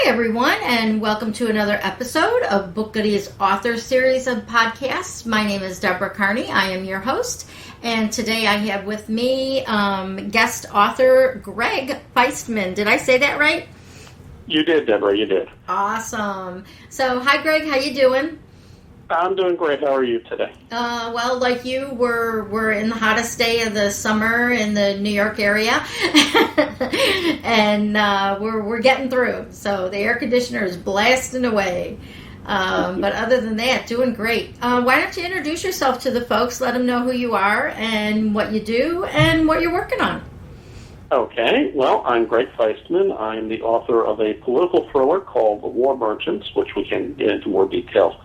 everyone, and welcome to another episode of BookGoodies author series of podcasts. My name is Deborah Carney. I am your host, and today I have with me guest author Gregg Feistman. Did I say that right? You did, Deborah. You did. Awesome. So, hi, Gregg. How you doing? I'm doing great. How are you today? Well, like you, we're in the hottest day of the summer in the New York area, and we're getting through. So the air conditioner is blasting away. But other than that, doing great. Why don't you introduce yourself to the folks? Let them know who you are and what you do and what you're working on. Okay. Well, I'm Gregg Feistman. I'm the author of a political thriller called The War Merchants, which we can get into more detail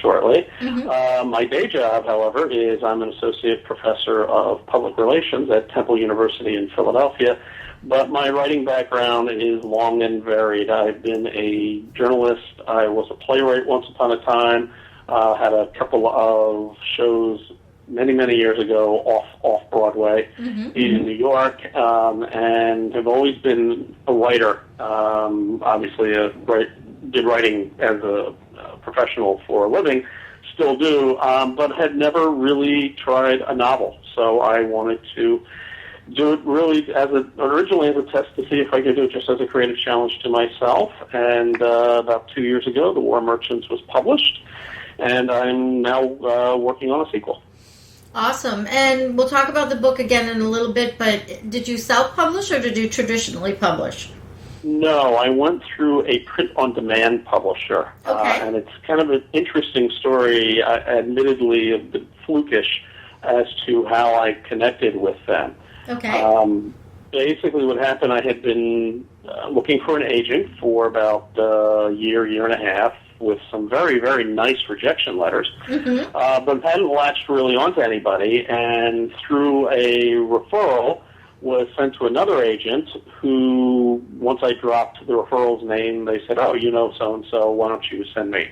shortly. Mm-hmm. My day job, however, is I'm an associate professor of public relations at Temple University in Philadelphia, but my writing background is long and varied. I've been a journalist. I was a playwright once upon a time, had a couple of shows many years ago off Broadway in New York, and have always been a writer. Obviously, did writing as a professional for a living, still do, but had never really tried a novel. So I wanted to do it really originally as a test to see if I could do it just as a creative challenge to myself. And about 2 years ago, The War Merchants was published, and I'm now working on a sequel. Awesome. And we'll talk about the book again in a little bit, but did you self-publish or did you traditionally publish? No, I went through a print-on-demand publisher, and it's kind of an interesting story, admittedly a bit flukish, as to how I connected with them. Okay. Basically what happened, I had been looking for an agent for about a year and a half, with some very nice rejection letters, but hadn't latched really onto anybody, and through a referral, was sent to another agent who, once I dropped the referral's name, they said, oh, you know so-and-so, why don't you send me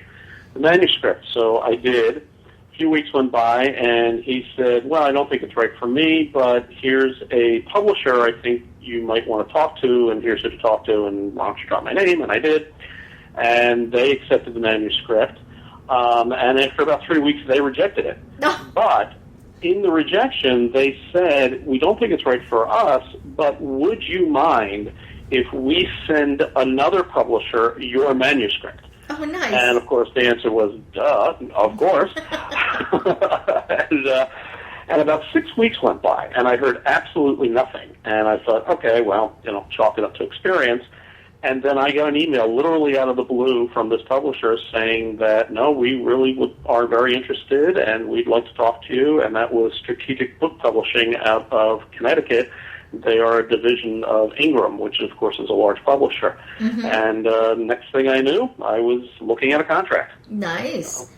the manuscript? So I did. A few weeks went by, and he said, well, I don't think it's right for me, but here's a publisher I think you might want to talk to, and here's who to talk to, and why don't you drop my name? And I did. And they accepted the manuscript, and after about 3 weeks, they rejected it. But in the rejection, they said, we don't think it's right for us, but would you mind if we send another publisher your manuscript? Oh, nice. And, of course, the answer was, duh, of course. And about 6 weeks went by, and I heard absolutely nothing. And I thought, okay, well, chalk it up to experience. And then I got an email literally out of the blue from this publisher saying that, no, we really are very interested and we'd like to talk to you. And that was Strategic Book Publishing out of Connecticut. They are a division of Ingram, which, of course, is a large publisher. And next thing I knew, I was looking at a contract. Nice.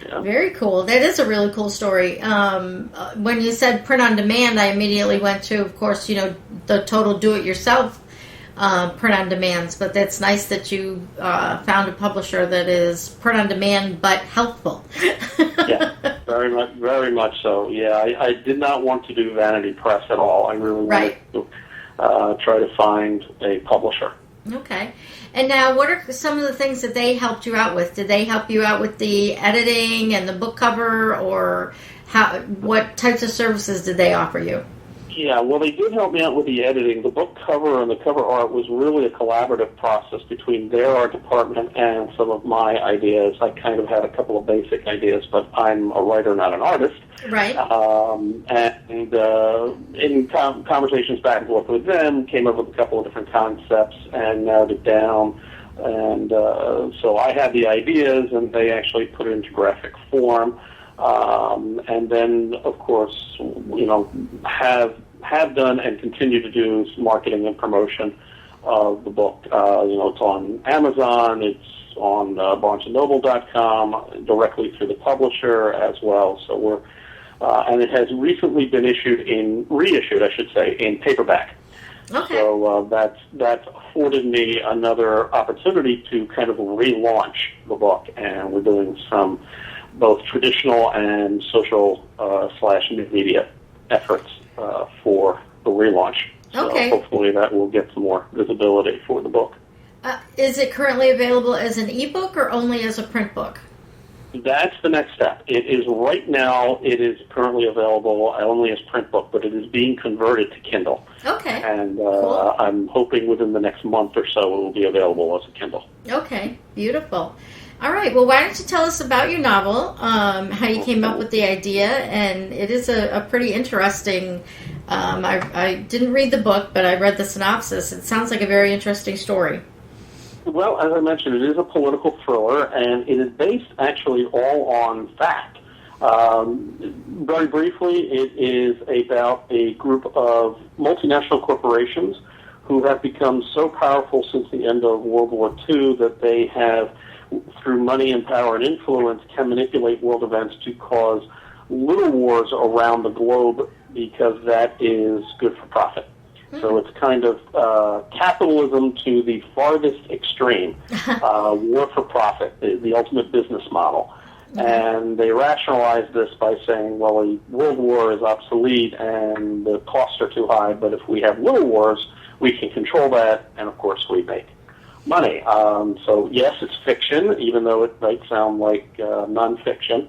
Yeah. Very cool. That is a really cool story. When you said print on demand, I immediately went to, of course, the total do-it-yourself print on demands, but that's nice that you found a publisher that is print on demand but helpful. Yeah, very much so. Yeah, I did not want to do vanity press at all. I really wanted to try to find a publisher. Okay. And now, what are some of the things that they helped you out with? Did they help you out with the editing and the book cover, or what types of services did they offer you? Yeah, well, they did help me out with the editing. The book cover and the cover art was really a collaborative process between their art department and some of my ideas. I kind of had a couple of basic ideas, but I'm a writer, not an artist. Right. And in conversations back and forth with them, came up with a couple of different concepts and narrowed it down. And so I had the ideas, and they actually put it into graphic form. And then, of course, have done and continue to do marketing and promotion of the book. It's on Amazon, it's on BarnesandNoble.com, directly through the publisher as well. So we're, and it has recently been reissued, in paperback. Okay. So that's afforded me another opportunity to kind of relaunch the book, and we're doing some both traditional and social / media efforts for the relaunch. So okay. Hopefully that will get some more visibility for the book. Is it currently available as an ebook or only as a print book? That's the next step. It is right now. It is currently available only as print book, but it is being converted to Kindle. Okay. And cool. I'm hoping within the next month or so it will be available as a Kindle. Okay, beautiful. All right. Well, why don't you tell us about your novel, how you came up with the idea, and it is a pretty interesting. I didn't read the book, but I read the synopsis. It sounds like a very interesting story. Well, as I mentioned, it is a political thriller, and it is based actually all on fact. Very briefly, it is about a group of multinational corporations who have become so powerful since the end of World War II that they have, through money and power and influence, can manipulate world events to cause little wars around the globe because that is good for profit. So it's kind of capitalism to the farthest extreme, war for profit, the ultimate business model. And they rationalize this by saying, well, a world war is obsolete and the costs are too high, but if we have little wars, we can control that, and of course we make money. So yes, it's fiction, even though it might sound like nonfiction.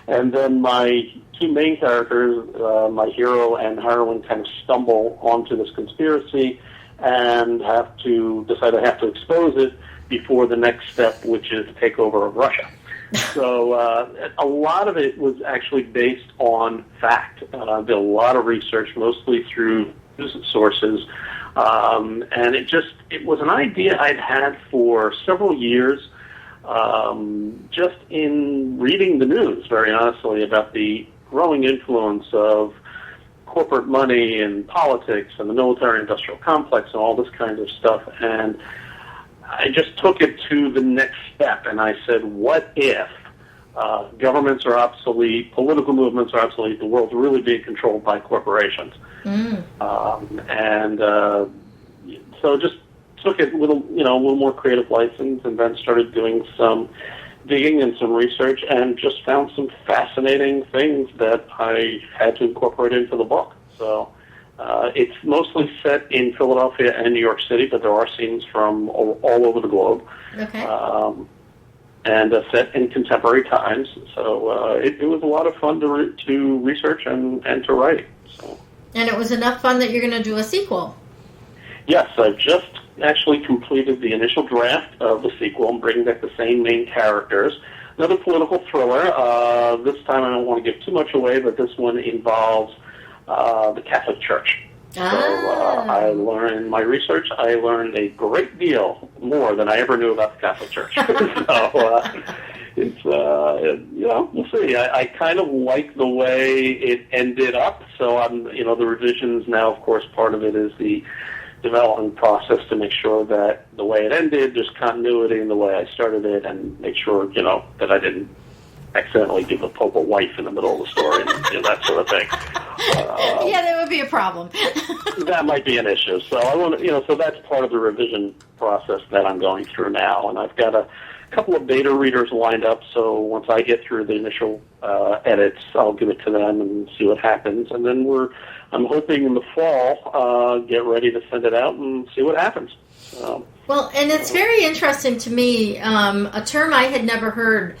And then my two main characters, my hero and heroine, kind of stumble onto this conspiracy and have to decide I have to expose it before the next step, which is to take over Russia. So a lot of it was actually based on fact. Did a lot of research, mostly through news sources, and it was an idea I'd had for several years. Just in reading the news, very honestly, about the growing influence of corporate money and politics and the military-industrial complex and all this kind of stuff, and I just took it to the next step, and I said, what if governments are obsolete, political movements are obsolete, the world's really being controlled by corporations? So just took it with a little more creative license, and then started doing some digging and some research, and just found some fascinating things that I had to incorporate into the book. So it's mostly set in Philadelphia and New York City, but there are scenes from all over the globe. Okay. And set in contemporary times. So it was a lot of fun to research and to write. So. And it was enough fun that you're going to do a sequel. Yes, I've just actually completed the initial draft of the sequel and bringing back the same main characters. Another political thriller. This time I don't want to give too much away, but this one involves the Catholic Church. So I learned in my research, I learned a great deal more than I ever knew about the Catholic Church. We'll see. I kind of like the way it ended up. So the revisions now, of course, part of it is the development process to make sure that the way it ended, there's continuity in the way I started it, and make sure, that I didn't accidentally give the Pope a wife in the middle of the story, and that sort of thing. Yeah, that would be a problem. That might be an issue. So I want to, so that's part of the revision process that I'm going through now, and I've got a couple of beta readers lined up. So once I get through the initial edits, I'll give it to them and see what happens, and then I'm hoping in the fall get ready to send it out and see what happens. Well, and it's very interesting to me, a term I had never heard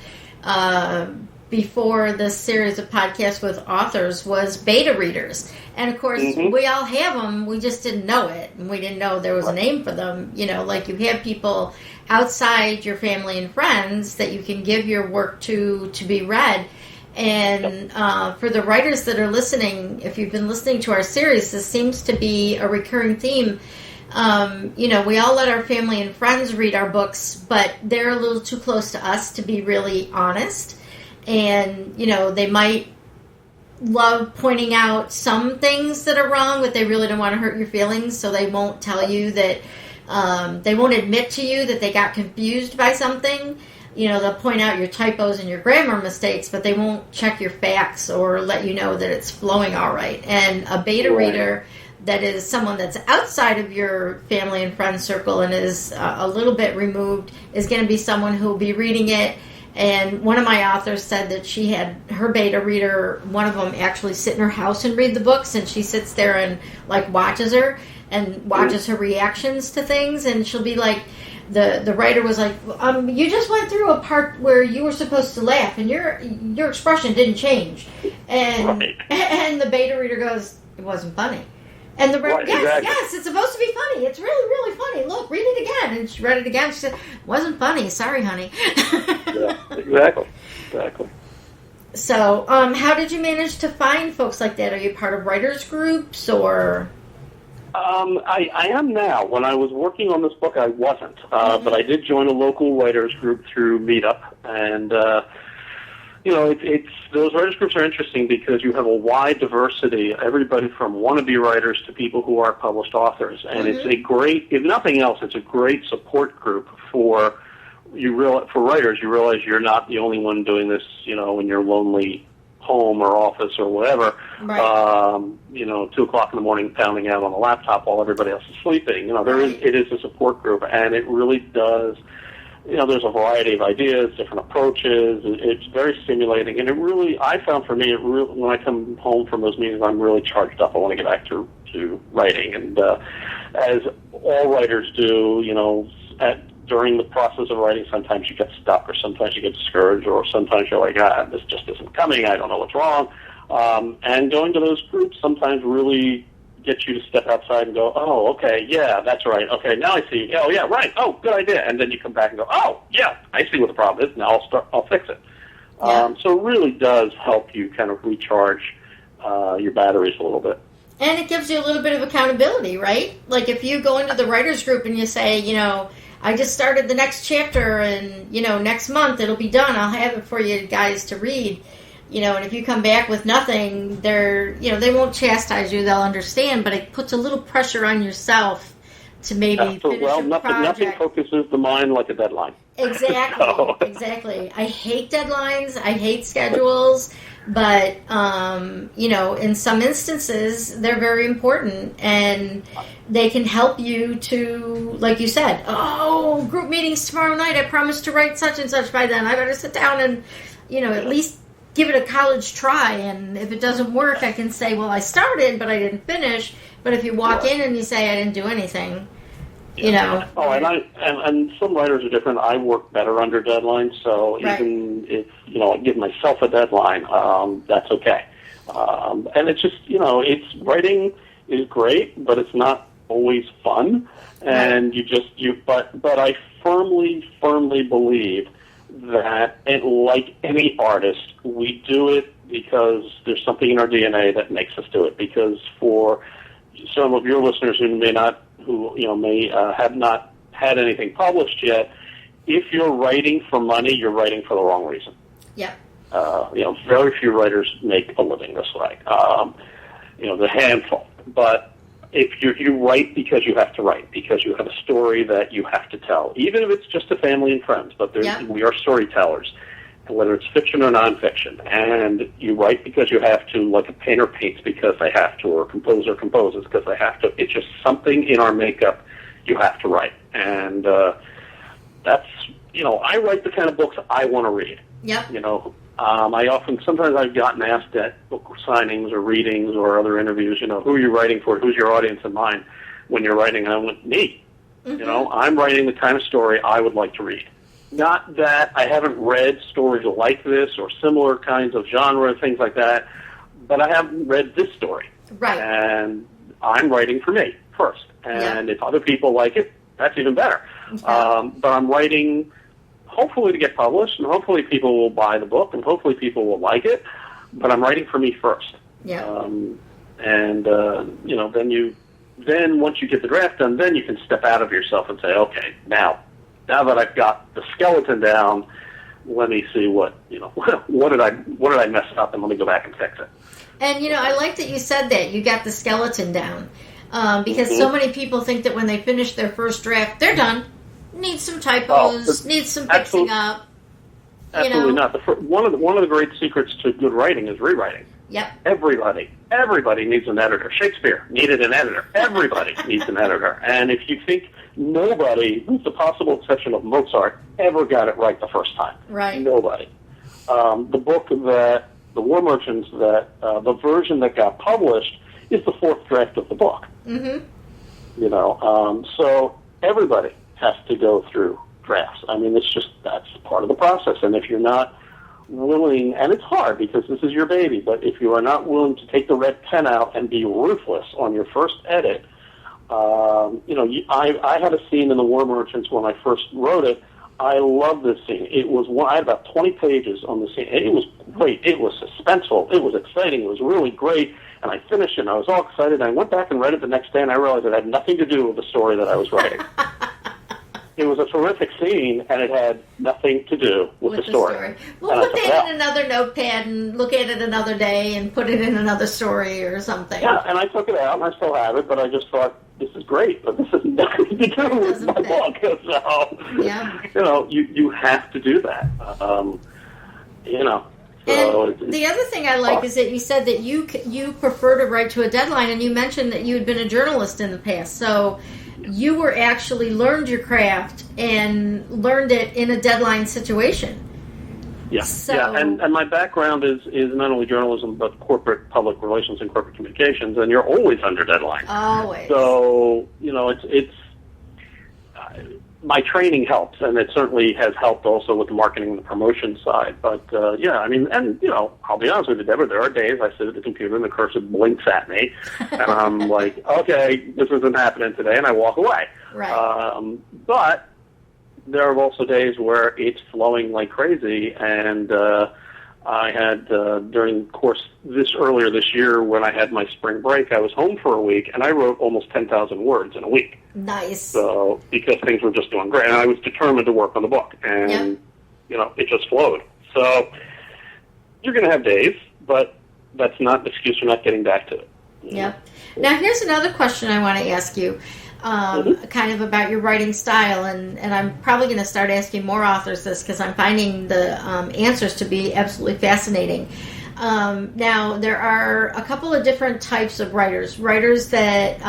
before this series of podcasts with authors was beta readers. And of course, we all have them, we just didn't know it, and we didn't know there was a name for them. Like you have people outside your family and friends that you can give your work to be read. And for the writers that are listening, if you've been listening to our series, this seems to be a recurring theme. We all let our family and friends read our books, but they're a little too close to us to be really honest. And, they might love pointing out some things that are wrong, but they really don't want to hurt your feelings, so they won't tell you that, they won't admit to you that they got confused by something. They'll point out your typos and your grammar mistakes, but they won't check your facts or let you know that it's flowing all right. And a beta reader that is someone that's outside of your family and friends circle and is a little bit removed is going to be someone who will be reading it. And one of my authors said that she had her beta reader, one of them actually sit in her house and read the books, and she sits there and watches her and watches her reactions to things, and she'll be like, the writer was like, you just went through a part where you were supposed to laugh, and your expression didn't change. And and the beta reader goes, it wasn't funny. And the writer, yes, it's supposed to be funny. It's really, really funny. Look, read it again. And she read it again. She said, wasn't funny. Sorry, honey. Yeah, exactly. So, how did you manage to find folks like that? Are you part of writers groups or? I am now. When I was working on this book, I wasn't. But I did join a local writers group through Meetup. And, it's those writers groups are interesting because you have a wide diversity, everybody from wannabe writers to people who are published authors. And it's a great, if nothing else, it's a great support group for writers. You realize you're not the only one doing this, in your lonely home or office or whatever, right. 2 o'clock in the morning pounding out on a laptop while everybody else is sleeping. It is a support group, and it really does, there's a variety of ideas, different approaches. It's very stimulating, and I found for me, when I come home from those meetings, I'm really charged up. I want to get back to writing, and as all writers do, during the process of writing, sometimes you get stuck, or sometimes you get discouraged, or sometimes you're like, this just isn't coming, I don't know what's wrong. And going to those groups sometimes really gets you to step outside and go, oh, okay, yeah, that's right. Okay, now I see. Oh, yeah, right. Oh, good idea. And then you come back and go, oh, yeah, I see what the problem is. Now I'll fix it. Yeah. So it really does help you kind of recharge your batteries a little bit. And it gives you a little bit of accountability, right? Like if you go into the writers group and you say, I just started the next chapter, and, next month it'll be done. I'll have it for you guys to read. And if you come back with nothing, they won't chastise you. They'll understand, but it puts a little pressure on yourself to maybe finish a project. Nothing focuses the mind like a deadline. Exactly, exactly. I hate deadlines. I hate schedules. But, in some instances, they're very important, and they can help you to, like you said, group meetings tomorrow night. I promised to write such and such by then. I better sit down and, at least give it a college try. And if it doesn't work, I can say, well, I started, but I didn't finish. But if you walk in and you say, I didn't do anything, Oh, and some writers are different. I work better under deadlines, so even if I give myself a deadline, that's okay. And it's just it's writing is great, but it's not always fun. And but I firmly believe that, like any artist, we do it because there's something in our DNA that makes us do it. Because for some of your listeners who may have not had anything published yet, if you're writing for money, you're writing for the wrong reason. Yeah. Very few writers make a living this way. There's a handful. But if you write because you have to write, because you have a story that you have to tell, even if it's just to family and friends, but we are storytellers, whether it's fiction or nonfiction, and you write because you have to, like a painter paints because they have to, or a composer composes because they have to. It's just something in our makeup you have to write. And that's, I write the kind of books I want to read. Yeah. Sometimes I've gotten asked at book signings or readings or other interviews, who are you writing for? Who's your audience in mind when you're writing? And I went, me. Mm-hmm. I'm writing the kind of story I would like to read. Not that I haven't read stories like this or similar kinds of genre, things like that, but I haven't read this story. Right. And I'm writing for me first. And if other people like it, that's even better. Yeah. But I'm writing hopefully to get published, and hopefully people will buy the book, and hopefully people will like it, but I'm writing for me first. Yeah. Then once you get the draft done, then you can step out of yourself and say, okay, now that I've got the skeleton down, let me see what did I mess up, and let me go back and fix it. And I like that you said that you got the skeleton down, because so many people think that when they finish their first draft, they're done. Need some typos, need some fixing up. Absolutely not. One of the great secrets to good writing is rewriting. Yep. Everybody needs an editor. Shakespeare needed an editor. Everybody needs an editor. And if you think nobody, with the possible exception of Mozart, ever got it right the first time. Right. Nobody. The book that, The War Merchants, the version that got published is the fourth draft of the book. Mm-hmm. So everybody has to go through drafts. I mean, that's part of the process. And if you're not willing, and it's hard because this is your baby, but if you are not willing to take the red pen out and be ruthless on your first edit, I had a scene in The War Merchants when I first wrote it. I love this scene. I had about 20 pages on the scene. It was great. It was suspenseful. It was exciting. It was really great. And I finished it, and I was all excited. I went back and read it the next day, and I realized it had nothing to do with the story that I was writing. It was a terrific scene, and it had nothing to do with the story. Well, put that in another notepad and look at it another day and put it in another story or something. Yeah, and I took it out, and I still have it, but I just thought, this is great, but this has nothing to do with my book. So, you have to do that. So and the other thing I like is that you said that you prefer to write to a deadline, and you mentioned that you had been a journalist in the past. So you were actually learned your craft and learned it in a deadline situation. Yeah, and my background is not only journalism but corporate public relations and corporate communications, and you're always under deadline. Always. So it's my training helps, and it certainly has helped also with the marketing and the promotion side. But I'll be honest with you, Deborah, there are days I sit at the computer and the cursor blinks at me, and I'm like, okay, this isn't happening today, and I walk away. Right. But there are also days where it's flowing like crazy, and I had during the course earlier this year when I had my spring break, I was home for a week, and I wrote almost 10,000 words in a week. Nice. So because things were just going great, and I was determined to work on the book, and it just flowed. So you're going to have days, but that's not an excuse for not getting back to it. Yeah. Now here's another question I want to ask you. Kind of about your writing style, and I'm probably going to start asking more authors this because I'm finding the answers to be absolutely fascinating. Now, there are a couple of different types of writers. Writers that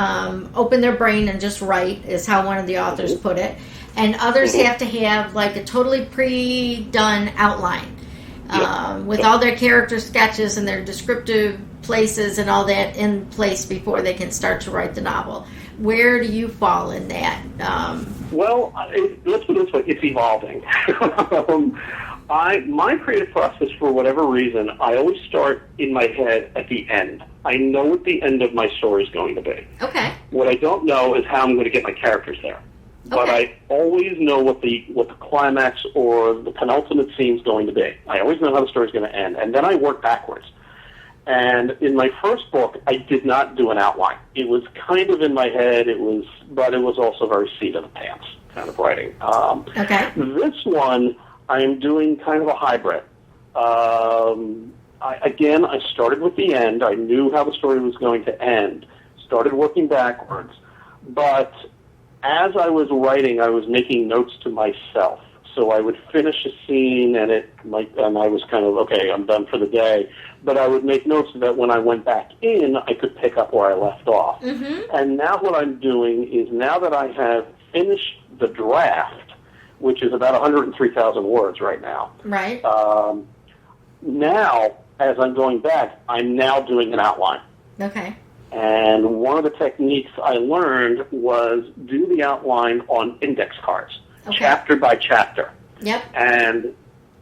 open their brain and just write, is how one of the authors put it, and others have to have like a totally pre-done outline with all their character sketches and their descriptive places and all that in place before they can start to write the novel. Where do you fall in that? Let's put it this way, it's evolving. My creative process, for whatever reason, I always start in my head at the end. I know what the end of my story is going to be. Okay. What I don't know is how I'm going to get my characters there. But I always know what the climax or the penultimate scene is going to be. I always know how the story is going to end, and then I work backwards. And in my first book, I did not do an outline. It was kind of in my head. But it was also very seat of the pants kind of writing. This one, I am doing kind of a hybrid. I started with the end. I knew how the story was going to end. Started working backwards. But as I was writing, I was making notes to myself. So I would finish a scene, and I was kind of, okay, I'm done for the day. But I would make notes so that when I went back in, I could pick up where I left off. Mm-hmm. And now what I'm doing is, now that I have finished the draft, which is about 103,000 words right now. Right. Now, as I'm going back, I'm now doing an outline. Okay. And one of the techniques I learned was do the outline on index cards, chapter by chapter. Yep. And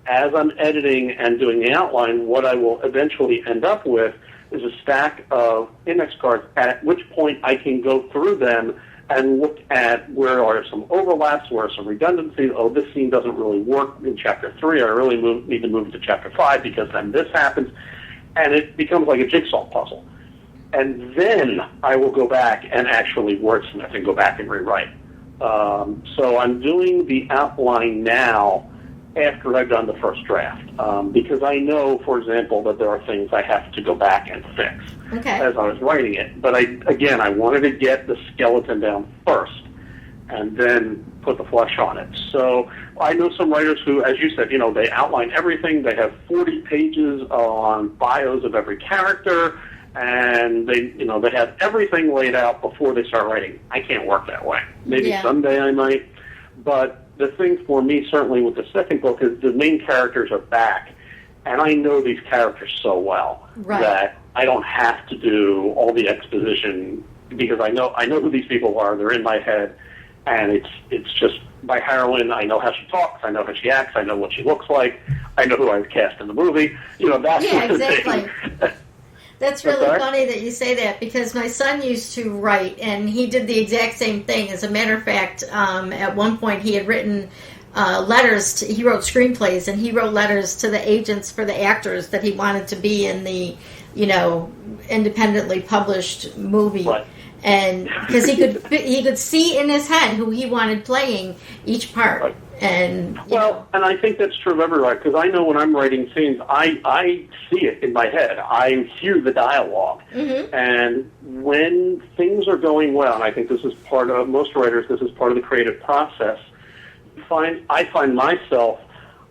as I'm editing and doing the outline, what I will eventually end up with is a stack of index cards, at which point I can go through them and look at where are some overlaps, where are some redundancies. Oh, this scene doesn't really work in Chapter 3. I really need to move to Chapter 5 because then this happens. And it becomes like a jigsaw puzzle. And then I will go back and actually wordsmith and go back and rewrite. So I'm doing the outline now after I've done the first draft, because I know, for example, that there are things I have to go back and fix as I was writing it. But I wanted to get the skeleton down first and then put the flesh on it. So I know some writers who, as you said, they outline everything. They have 40 pages on bios of every character, and they have everything laid out before they start writing. I can't work that way. Maybe someday I might, but the thing for me, certainly with the second book, is the main characters are back, and I know these characters so well that I don't have to do all the exposition because I know who these people are. They're in my head, and it's just my heroine. I know how she talks, I know how she acts, I know what she looks like, I know who I would cast in the movie. That Yeah, sort of exactly. thing. That's really funny that you say that, because my son used to write, and he did the exact same thing. As a matter of fact, at one point he had written letters. He wrote screenplays, and he wrote letters to the agents for the actors that he wanted to be in the, independently published movie. Right. And because he could see in his head who he wanted playing each part. Right. And and I think that's true of everyone, because I know when I'm writing scenes, I see it in my head. I hear the dialogue. Mm-hmm. And when things are going well, and I think this is part of, most writers, this is part of the creative process, I find myself,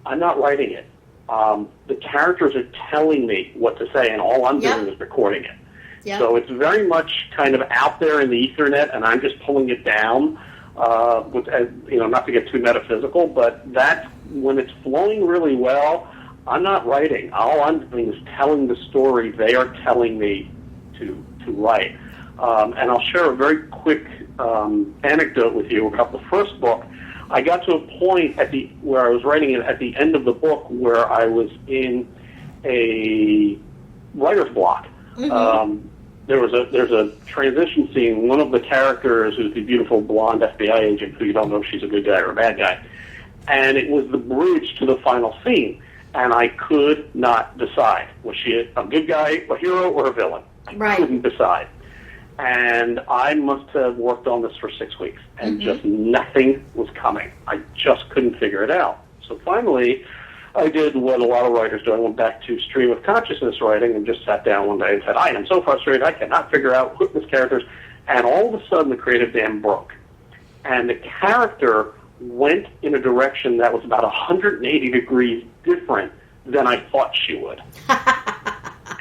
I'm not writing it. The characters are telling me what to say, and all I'm doing is recording it. Yep. So it's very much kind of out there in the Ethernet, and I'm just pulling it down. Not to get too metaphysical, but that's when it's flowing really well. I'm not writing. All I'm doing is telling the story they are telling me to write. And I'll share a very quick anecdote with you about the first book. I got to a point where I was writing it at the end of the book where I was in a writer's block. Mm-hmm. There's a transition scene. One of the characters, who's the beautiful blonde FBI agent, who you don't know if she's a good guy or a bad guy, and it was the bridge to the final scene, and I could not decide. Was she a good guy, a hero, or a villain? I couldn't decide. And I must have worked on this for 6 weeks, and just nothing was coming. I just couldn't figure it out. So finally, I did what a lot of writers do. I went back to stream of consciousness writing and just sat down one day and said, I am so frustrated, I cannot figure out who this characters. And all of a sudden, the creative dam broke. And the character went in a direction that was about 180 degrees different than I thought she would.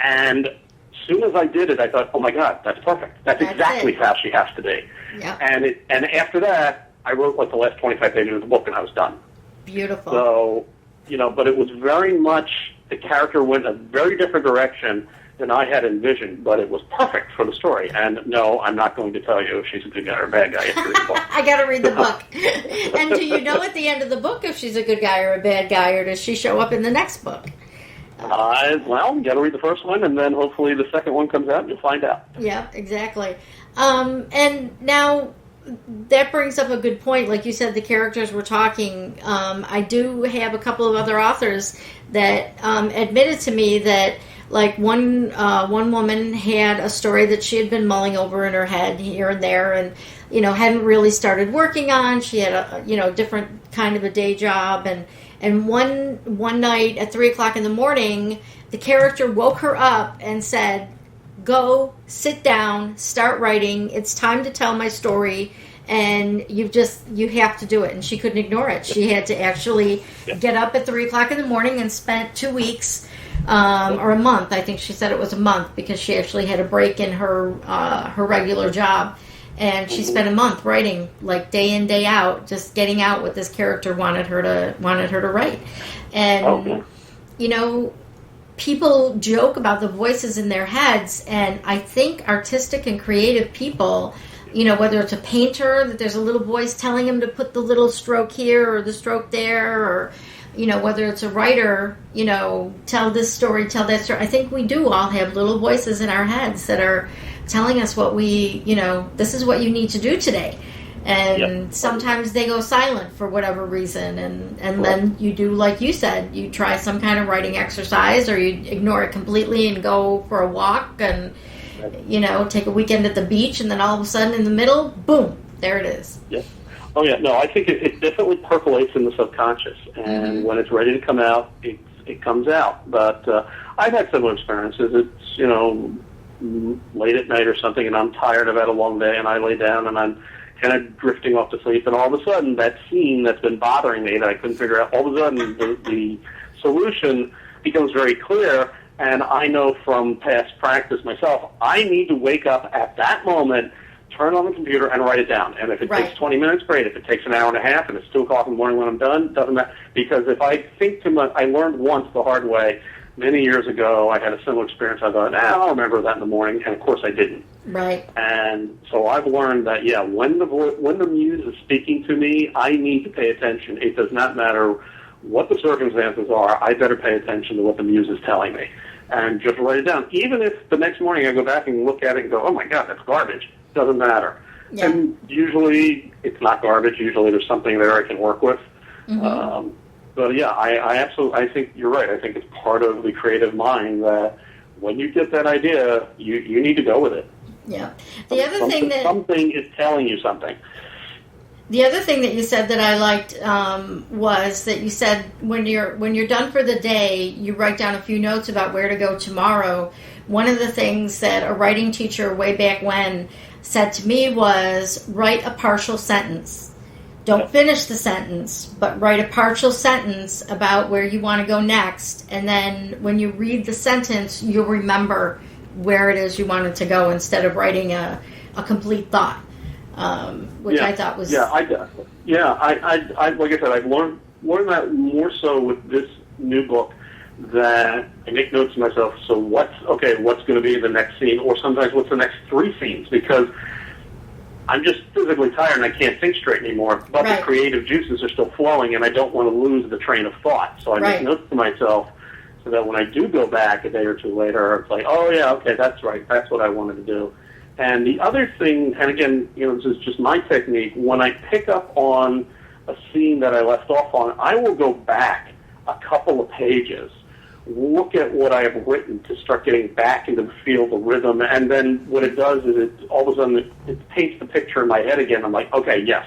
And as soon as I did it, I thought, oh my God, that's perfect. That's exactly how she has to be. Yep. And after that, I wrote like the last 25 pages of the book, and I was done. Beautiful. So, but it was very much, the character went a very different direction than I had envisioned, but it was perfect for the story. And no, I'm not going to tell you if she's a good guy or a bad guy. You have to read the book. I got to read the book. And do you know at the end of the book if she's a good guy or a bad guy, or does she show up in the next book? You got to read the first one, and then hopefully the second one comes out, and you'll find out. Yeah, exactly. And now that brings up a good point. Like you said, the characters were talking. I do have a couple of other authors that admitted to me that, like, one woman had a story that she had been mulling over in her head here and there, and hadn't really started working on. She had a different kind of a day job, and one night at 3:00 in the morning, the character woke her up and said, "Go, sit down, start writing. It's time to tell my story, and you have to do it." And she couldn't ignore it. She had to actually get up at 3:00 in the morning and spent 2 weeks or a month. I think she said it was a month, because she actually had a break in her regular job. And she spent a month writing, like, day in, day out, just getting out what this character wanted her to write. And people joke about the voices in their heads, and I think artistic and creative people, whether it's a painter, that there's a little voice telling him to put the little stroke here or the stroke there, or whether it's a writer, tell this story, tell that story. I think we do all have little voices in our heads that are telling us what this is what you need to do today. And sometimes they go silent for whatever reason, and then you do, like you said, you try some kind of writing exercise, or you ignore it completely and go for a walk and take a weekend at the beach, and then all of a sudden in the middle, boom, there it is. Yeah. Oh yeah, no, I think it definitely percolates in the subconscious, and when it's ready to come out, it comes out. But I've had similar experiences. It's late at night or something, and I'm tired, I've had a long day, and I lay down and I'm kind of drifting off to sleep, and all of a sudden that scene that's been bothering me that I couldn't figure out, all of a sudden the solution becomes very clear, and I know from past practice myself, I need to wake up at that moment, turn on the computer, and write it down. And if it takes 20 minutes, great. If it takes an hour and a half and it's 2 o'clock in the morning when I'm done, doesn't matter. Because if I think too much, I learned once the hard way many years ago, I had a similar experience. I thought, I'll remember that in the morning, and of course I didn't. Right. And so I've learned that, when the muse is speaking to me, I need to pay attention. It does not matter what the circumstances are. I better pay attention to what the muse is telling me, and just write it down. Even if the next morning I go back and look at it and go, oh my God, that's garbage. Doesn't matter. Yeah. And usually it's not garbage. Usually there's something there I can work with. Mm-hmm. But yeah, I think you're right. I think it's part of the creative mind that when you get that idea, you need to go with it. Yeah. The other thing that something is telling you something. The other thing that you said that I liked was that you said when you're done for the day, you write down a few notes about where to go tomorrow. One of the things that a writing teacher way back when said to me was, write a partial sentence. Don't finish the sentence, but write a partial sentence about where you want to go next. And then when you read the sentence, you'll remember where it is you wanted to go instead of writing a complete thought, which I thought was... I like I said, I've learned that more so with this new book, that I make notes to myself, so what's going to be the next scene, or sometimes what's the next 3 scenes, because I'm just physically tired and I can't think straight anymore, but the creative juices are still flowing and I don't want to lose the train of thought. So I make notes to myself so that when I do go back a day or two later, it's like, oh yeah, okay, that's right, that's what I wanted to do. And the other thing, and again, this is just my technique, when I pick up on a scene that I left off on, I will go back a couple of pages, look at what I have written to start getting back into the feel, the rhythm, and then what it does is it all of a sudden it paints the picture in my head again. I'm like, okay, yes,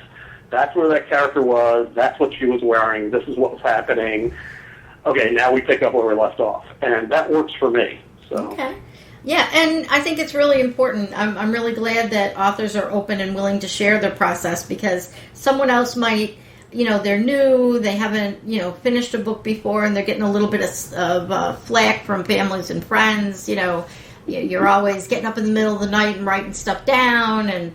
that's where that character was, that's what she was wearing, this is what was happening. Okay, now we pick up where we left off, and that works for me. So. Okay. Yeah, and I think it's really important. I'm really glad that authors are open and willing to share their process, because someone else might, they're new, they haven't, finished a book before, and they're getting a little bit of flack from families and friends. You're always getting up in the middle of the night and writing stuff down, and,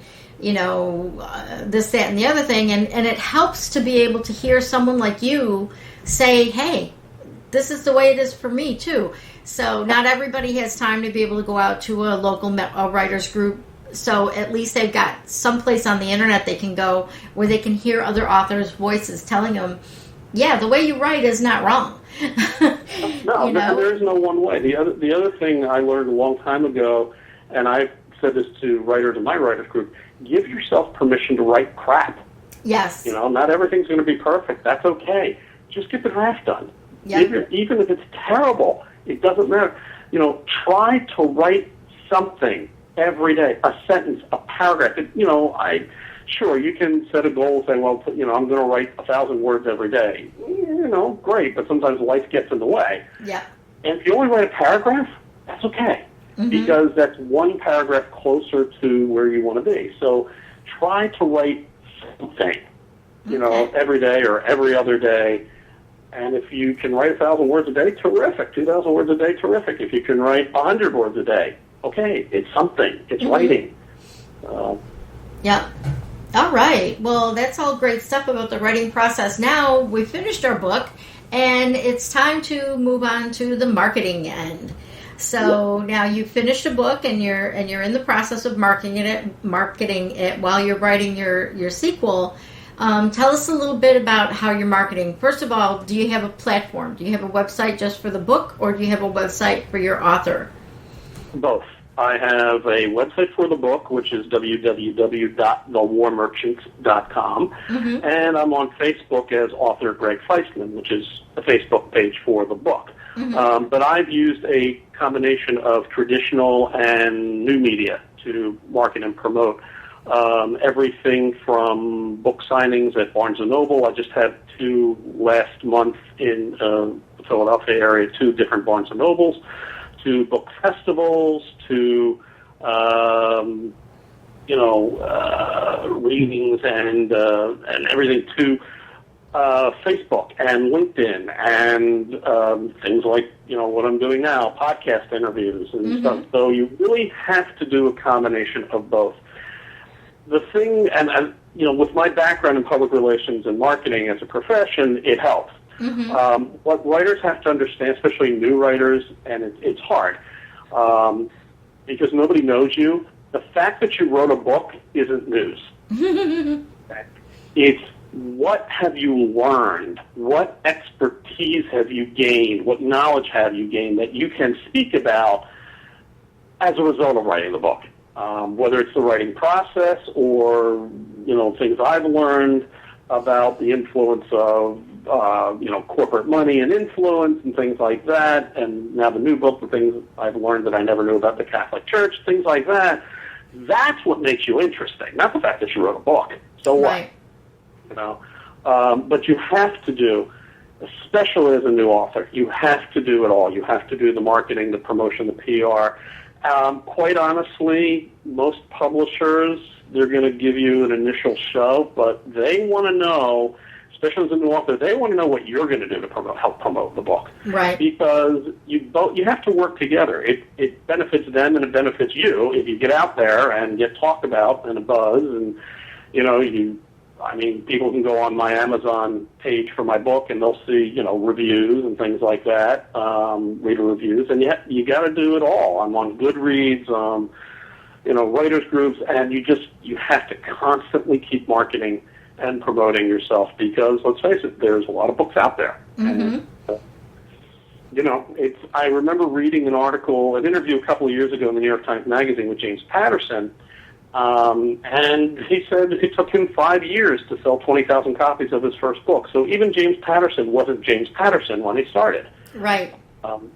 this, that, and the other thing. And it helps to be able to hear someone like you say, hey, this is the way it is for me, too. So not everybody has time to be able to go out to a local writers group. So at least they've got some place on the internet they can go where they can hear other authors' voices telling them, yeah, the way you write is not wrong. No, there is no one way. The other thing I learned a long time ago, and I've said this to writers in my writers group, give yourself permission to write crap. Yes. Not everything's going to be perfect. That's okay. Just get the draft done. Yep. Even if it's terrible, it doesn't matter. Try to write something every day, a sentence, a paragraph. Sure, you can set a goal saying, well, I'm going to write 1,000 words every day. Great, but sometimes life gets in the way. Yeah. And if you only write a paragraph, that's okay, because that's one paragraph closer to where you want to be. So try to write something, every day or every other day. And if you can write 1,000 words a day, terrific. 2,000 words a day, terrific. If you can write 100 words a day, okay, it's something. It's writing. Yeah. All right. Well, that's all great stuff about the writing process. Now we've finished our book, and it's time to move on to the marketing end. So now you've finished a book, and you're in the process of marketing it while you're writing your sequel. Tell us a little bit about how you're marketing. First of all, do you have a platform? Do you have a website just for the book, or do you have a website for your author? Both. I have a website for the book, which is www.thewarmerchant.com, and I'm on Facebook as author Gregg Feistman, which is the Facebook page for the book. But I've used a combination of traditional and new media to market and promote. Everything from book signings at Barnes & Noble. I just had 2 last month in the Philadelphia area, 2 different Barnes & Nobles, to book festivals, to readings and everything, to Facebook and LinkedIn and things like what I'm doing now, podcast interviews and stuff. So you really have to do a combination of both. The thing, and with my background in public relations and marketing as a profession, it helps. What writers have to understand, especially new writers, and it's hard, because nobody knows you. The fact that you wrote a book isn't news. It's what have you learned? What expertise have you gained? What knowledge have you gained that you can speak about as a result of writing the book? Whether it's the writing process or, things I've learned about the influence of, corporate money and influence and things like that. And now the new book, the things I've learned that I never knew about the Catholic Church, things like that. That's what makes you interesting, not the fact that you wrote a book. So what? But you have to do, especially as a new author, you have to do it all. You have to do the marketing, the promotion, the PR. Quite honestly, most publishers, they're going to give you an initial show, but they want to know, especially as a new author, they want to know what you're going to do to help promote the book. Right. Because you have to work together. It benefits them and it benefits you if you get out there and get talked about and a buzz, and people can go on my Amazon page for my book and they'll see, reviews and things like that, reader reviews, and you got to do it all. I'm on GoodReads, writers groups, and you have to constantly keep marketing and promoting yourself because, let's face it, there's a lot of books out there. And, I remember reading an interview a couple of years ago in the New York Times Magazine with James Patterson. And he said it took him 5 years to sell 20,000 copies of his first book. So even James Patterson wasn't James Patterson when he started. Right. And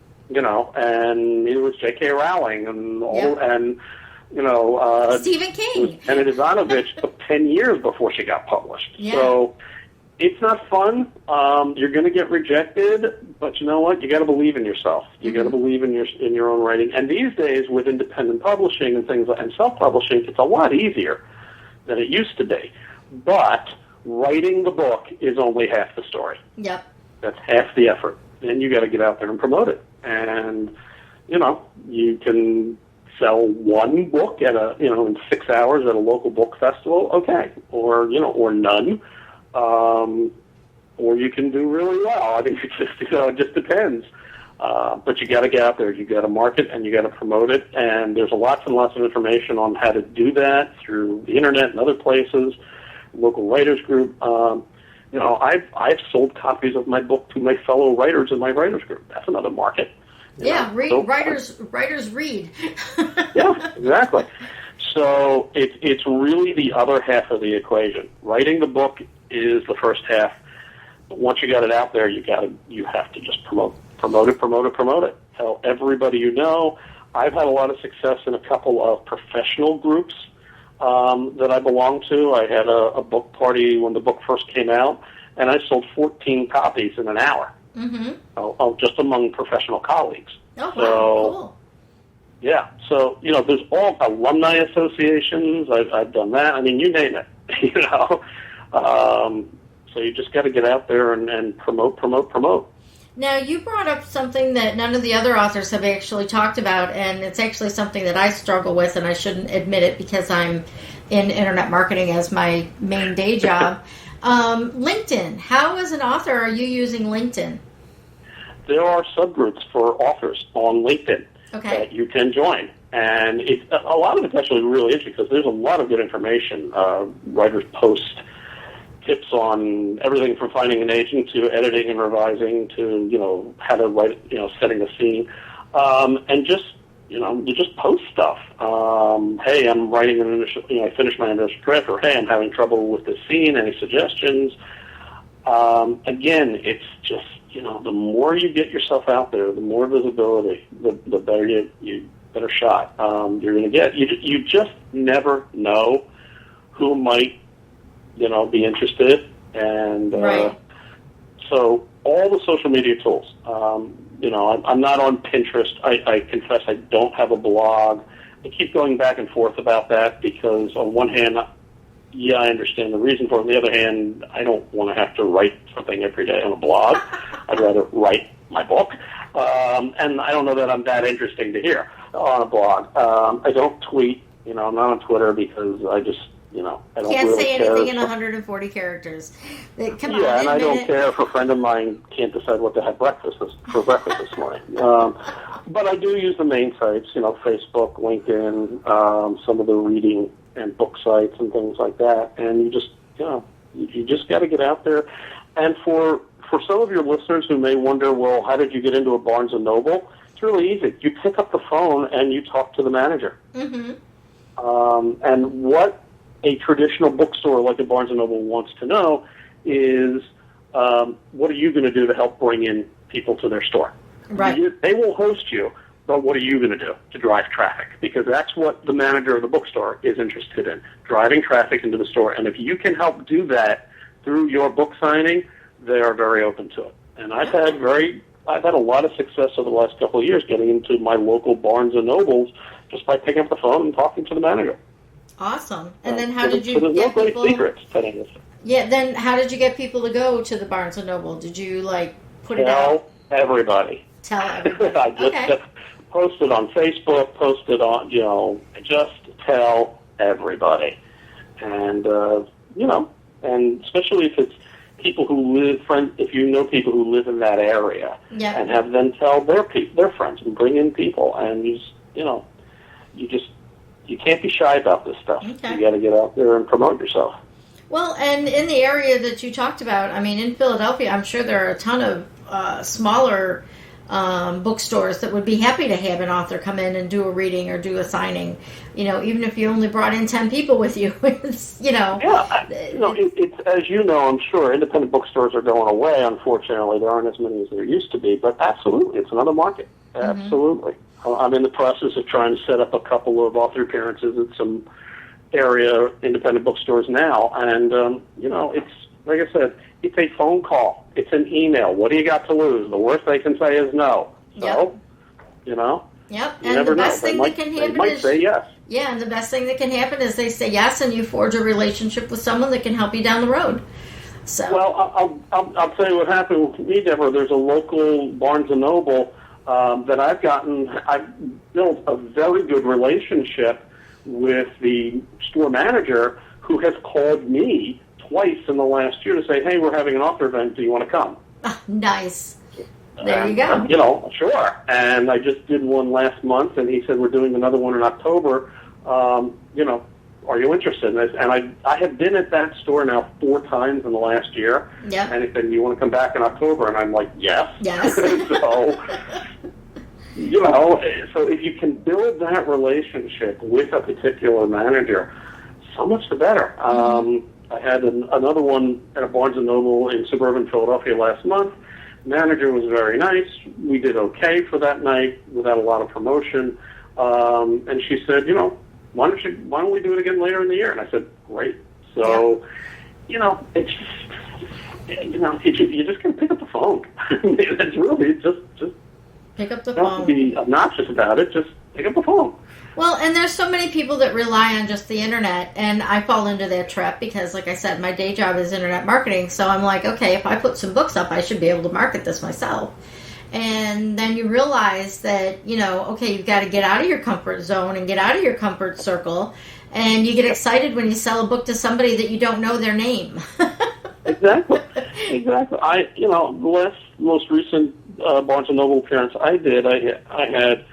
it was J.K. Rowling and Stephen King. And Ivanovich took 10 years before she got published. Yeah. So it's not fun. You're going to get rejected, but you know what? You got to believe in yourself. You got to believe in your own writing. And these days, with independent publishing and things and self-publishing, it's a lot easier than it used to be. But writing the book is only half the story. Yep. That's half the effort. Then you got to get out there and promote it. And you can sell one book at in 6 hours at a local book festival. Okay, or none. Or you can do really well. I think it just depends. But you got to get out there. You got to market and you got to promote it. And there's lots and lots of information on how to do that through the internet and other places. Local writers group. I've sold copies of my book to my fellow writers in my writers group. That's another market. Writers read. Yeah, exactly. So it's really the other half of the equation. Writing the book is the first half. But once you got it out there, you have to just promote it. Tell everybody you know. I've had a lot of success in a couple of professional groups that I belong to. I had a book party when the book first came out, and I sold 14 copies in an hour. Mm-hmm. Just among professional colleagues. Oh, wow, cool. Yeah, so, there's all alumni associations. I've done that. I mean, you name it, So you just got to get out there and promote. Now, you brought up something that none of the other authors have actually talked about, and it's actually something that I struggle with, and I shouldn't admit it because I'm in internet marketing as my main day job. LinkedIn. How, as an author, are you using LinkedIn? There are subgroups for authors on LinkedIn that you can join. And a lot of it's actually really interesting because there's a lot of good information. Writers post tips on everything from finding an agent to editing and revising to, how to write, setting a scene. And just, you just post stuff. Hey, I'm writing an initial, I finished my initial draft, or hey, I'm having trouble with this scene. Any suggestions? Again, it's just, the more you get yourself out there, the more visibility, the better you better shot you're going to get. You just never know who might, be interested. And so all the social media tools, I'm not on Pinterest. I confess I don't have a blog. I keep going back and forth about that because on one hand, I understand the reason for it. On the other hand, I don't want to have to write something every day on a blog. I'd rather write my book. And I don't know that I'm that interesting to hear on a blog. I don't tweet. I'm not on Twitter because I don't Can't really say care. anything in 140 characters. Come on, Yeah, and I don't it. care if a friend of mine can't decide what to have for breakfast this morning. But I do use the main sites, Facebook, LinkedIn, some of the reading and book sites and things like that. And you just got to get out there. And for some of your listeners who may wonder, well, how did you get into a Barnes & Noble? It's really easy. You pick up the phone and you talk to the manager. Mm-hmm. And what a traditional bookstore like a Barnes & Noble wants to know is, what are you going to do to help bring in people to their store? Right. They will host you, but what are you going to do to drive traffic? Because that's what the manager of the bookstore is interested in, driving traffic into the store. And if you can help do that through your book signing, they are very open to it. And I've had a lot of success over the last couple of years getting into my local Barnes & Nobles just by picking up the phone and talking to the manager. Awesome. And then how did you there's get no great people? secrets telling this. Yeah. Then how did you get people to go to the Barnes & Noble? Did you put it Tell out? everybody. Tell everybody. I just posted on Facebook, posted on, just tell everybody. And, and especially if it's people who live, if you know people who live in that area, Yep. and have them tell their friends and bring in people. And you can't be shy about this stuff. Okay. You got to get out there and promote yourself. Well, and in the area that you talked about, I mean, in Philadelphia, I'm sure there are a ton of smaller bookstores that would be happy to have an author come in and do a reading or do a signing. Even if you only brought in 10 people with you, it's. Yeah, it's as you know, I'm sure independent bookstores are going away. Unfortunately, there aren't as many as there used to be. But absolutely, it's another market. Absolutely. I'm in the process of trying to set up a couple of author appearances at some area independent bookstores now, and it's like I said, it's a phone call, it's an email. What do you got to lose? The worst they can say is no. So, Yep. You And never the best know. thing that can happen they might is say yes. Yeah, and the best thing that can happen is they say yes, and you forge a relationship with someone that can help you down the road. So. Well, I'll tell you what happened with me, Deborah. There's a local Barnes & Noble that I've built a very good relationship with the store manager, who has called me twice in the last year to say, hey, we're having an author event. Do you want to come? Nice. There you go. Sure. And I just did one last month, and he said, we're doing another one in October. Are you interested? And I have been at that store now 4 times in the last year. Yep. And he said, you want to come back in October? And I'm like, yes. Yes. So if you can build that relationship with a particular manager, so much the better. I had another one at a Barnes & Noble in suburban Philadelphia last month. Manager was very nice. We did okay for that night without a lot of promotion. And she said, why don't we do it again later in the year? And I said, great. So, it's you just can pick up the phone. It's really just pick up the don't phone. be obnoxious about it. Just pick up the phone. Well, and there's so many people that rely on just the internet, and I fall into that trap because, like I said, my day job is internet marketing, so I'm like, okay, if I put some books up, I should be able to market this myself. And then you realize that, okay, you've got to get out of your comfort zone and get out of your comfort circle, and you get excited when you sell a book to somebody that you don't know their name. Exactly. The most recent Barnes & Noble appearance I did, I had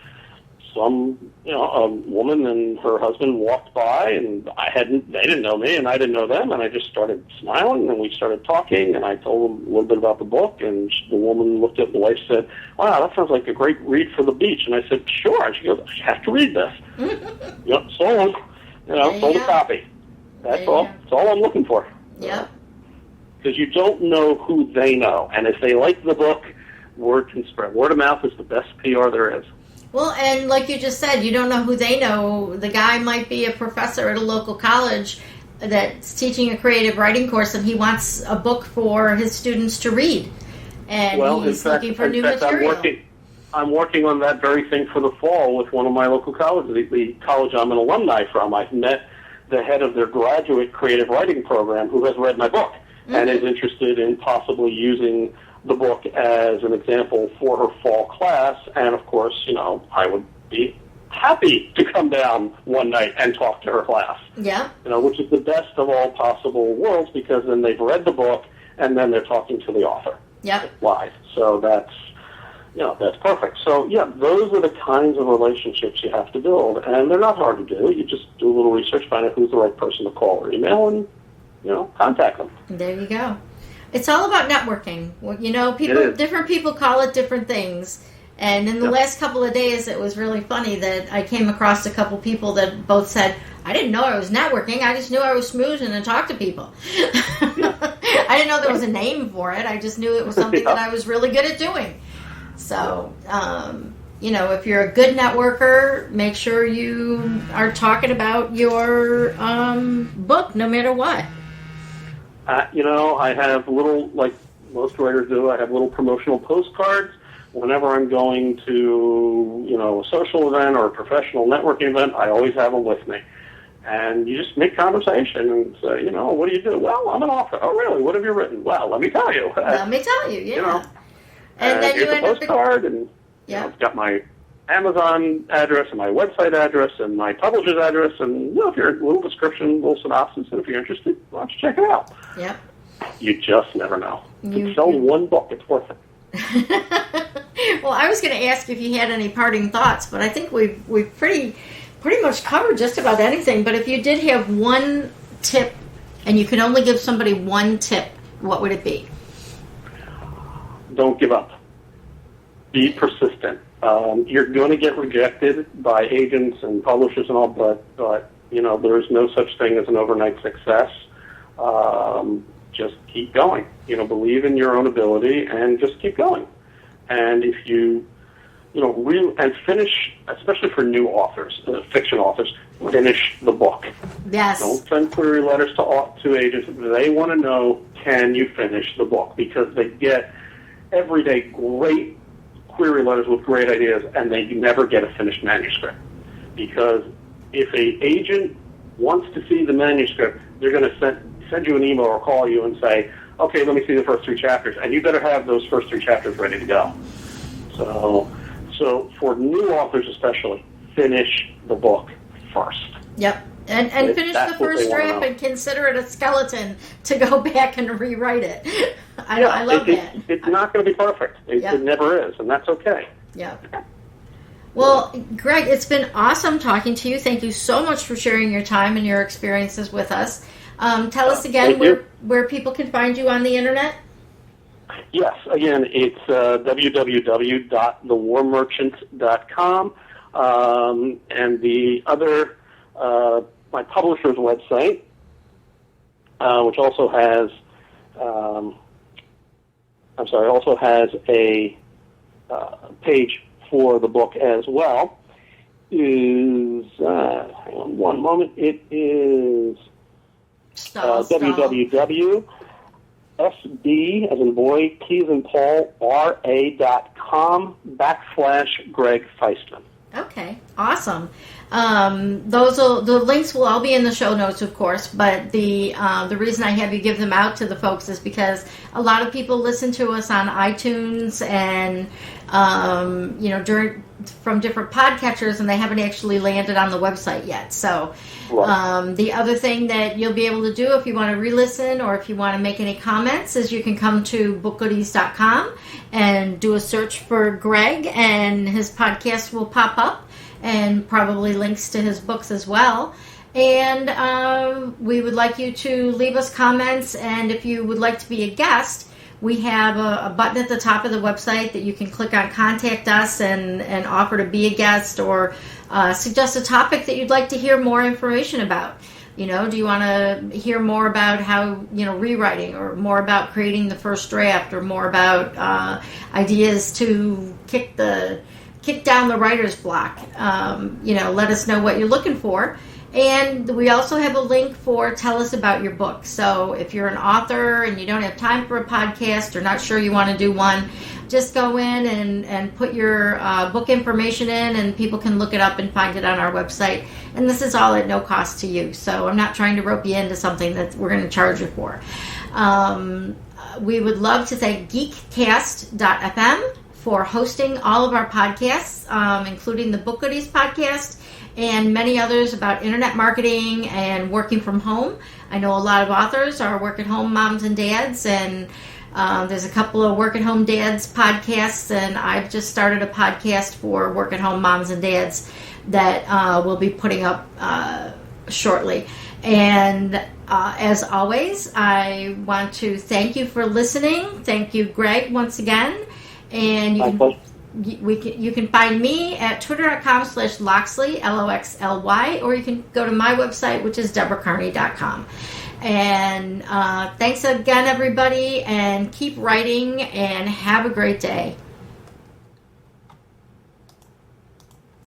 some, a woman and her husband walked by, and they didn't know me, and I didn't know them, and I just started smiling, and we started talking, and I told them a little bit about the book, and the woman looked at the wife and said, wow, that sounds like a great read for the beach, and I said, sure, and she goes, I have to read this. Sold, sold a copy. That's all I'm looking for. Yep. Because you don't know who they know, and if they like the book, word can spread. Word of mouth is the best PR there is. Well, and like you just said, you don't know who they know. The guy might be a professor at a local college that's teaching a creative writing course, and he wants a book for his students to read. And he's looking for new material. I'm working on that very thing for the fall with one of my local colleges, the college I'm an alumni from. I've met the head of their graduate creative writing program who has read my book and is interested in possibly using the book as an example for her fall class, and of course, I would be happy to come down one night and talk to her class. Yeah. Which is the best of all possible worlds, because then they've read the book and then they're talking to the author. Yeah. Live. So that's perfect. So, yeah, those are the kinds of relationships you have to build, and they're not hard to do. You just do a little research, find out who's the right person to call or email, and, contact them. There you go. It's all about networking. Different people call it different things. And in the last couple of days, it was really funny that I came across a couple people that both said, I didn't know I was networking. I just knew I was schmoozing and talked to people. I didn't know there was a name for it. I just knew it was something that I was really good at doing. So, if you're a good networker, make sure you are talking about your book, no matter what. I have little, like most writers do, I have little promotional postcards. Whenever I'm going to, a social event or a professional networking event, I always have them with me. And you just make conversation and say, what do you do? Well, I'm an author. Oh, really? What have you written? Well, let me tell you. Let me tell you, yeah. And then here's a postcard, and I've got my Amazon address and my website address and my publisher's address, and if you're a little description, a little synopsis, and if you're interested, why don't you check it out? Yep. You just never know. You sell one book, it's worth it. Well, I was going to ask if you had any parting thoughts, but I think we've pretty much covered just about anything. But if you did have one tip, and you could only give somebody one tip, what would it be? Don't give up. Be persistent. You're going to get rejected by agents and publishers and all, but there's no such thing as an overnight success. Just keep going. Believe in your own ability and just keep going. And if you, and finish, especially for new authors, fiction authors, finish the book. Yes. Don't send query letters to agents. They want to know, can you finish the book? Because they get every day great query letters with great ideas, and they never get a finished manuscript. Because if an agent wants to see the manuscript, they're going to send you an email or call you and say, okay, let me see the first 3 chapters. And you better have those first 3 chapters ready to go. So for new authors especially, finish the book first. Yep. And finish the first draft and consider it a skeleton to go back and rewrite it. I love that. It's not going to be perfect. It never is, and that's okay. Yeah. Well, Gregg, it's been awesome talking to you. Thank you so much for sharing your time and your experiences with us. Tell us again where people can find you on the internet. Yes, again, it's www.thewarmerchant.com, and the other, my publisher's website, which also has, a page for the book as well, is, hang on one moment, it is www.sb, as in boy, T as in Paul, ra.com/Gregg Feistman. Okay, awesome. The links will all be in the show notes, of course, but the reason I have you give them out to the folks is because a lot of people listen to us on iTunes and from different podcatchers, and they haven't actually landed on the website yet. So the other thing that you'll be able to do if you want to re-listen or if you want to make any comments is you can come to BookGoodies.com and do a search for Gregg, and his podcast will pop up, and probably links to his books as well. And we would like you to leave us comments, and if you would like to be a guest, we have a button at the top of the website that you can click on Contact Us and offer to be a guest or suggest a topic that you'd like to hear more information about. Do you want to hear more about how, rewriting, or more about creating the first draft, or more about ideas to kick down the writer's block? Let us know what you're looking for. And we also have a link for tell us about your book. So if you're an author and you don't have time for a podcast or not sure you want to do one, just go in and put your book information in, and people can look it up and find it on our website. And this is all at no cost to you. So I'm not trying to rope you into something that we're going to charge you for. We would love to thank Geekcast.fm for hosting all of our podcasts, including the BookGoodies podcast and many others about internet marketing and working from home. I know a lot of authors are work-at-home moms and dads, and there's a couple of work-at-home dads podcasts, and I've just started a podcast for work-at-home moms and dads that we'll be putting up shortly. And as always, I want to thank you for listening. Thank you, Gregg, once again. And you can find me at twitter.com/Loxley, Loxly, or you can go to my website, which is DeborahCarney.com. And thanks again, everybody, and keep writing, and have a great day.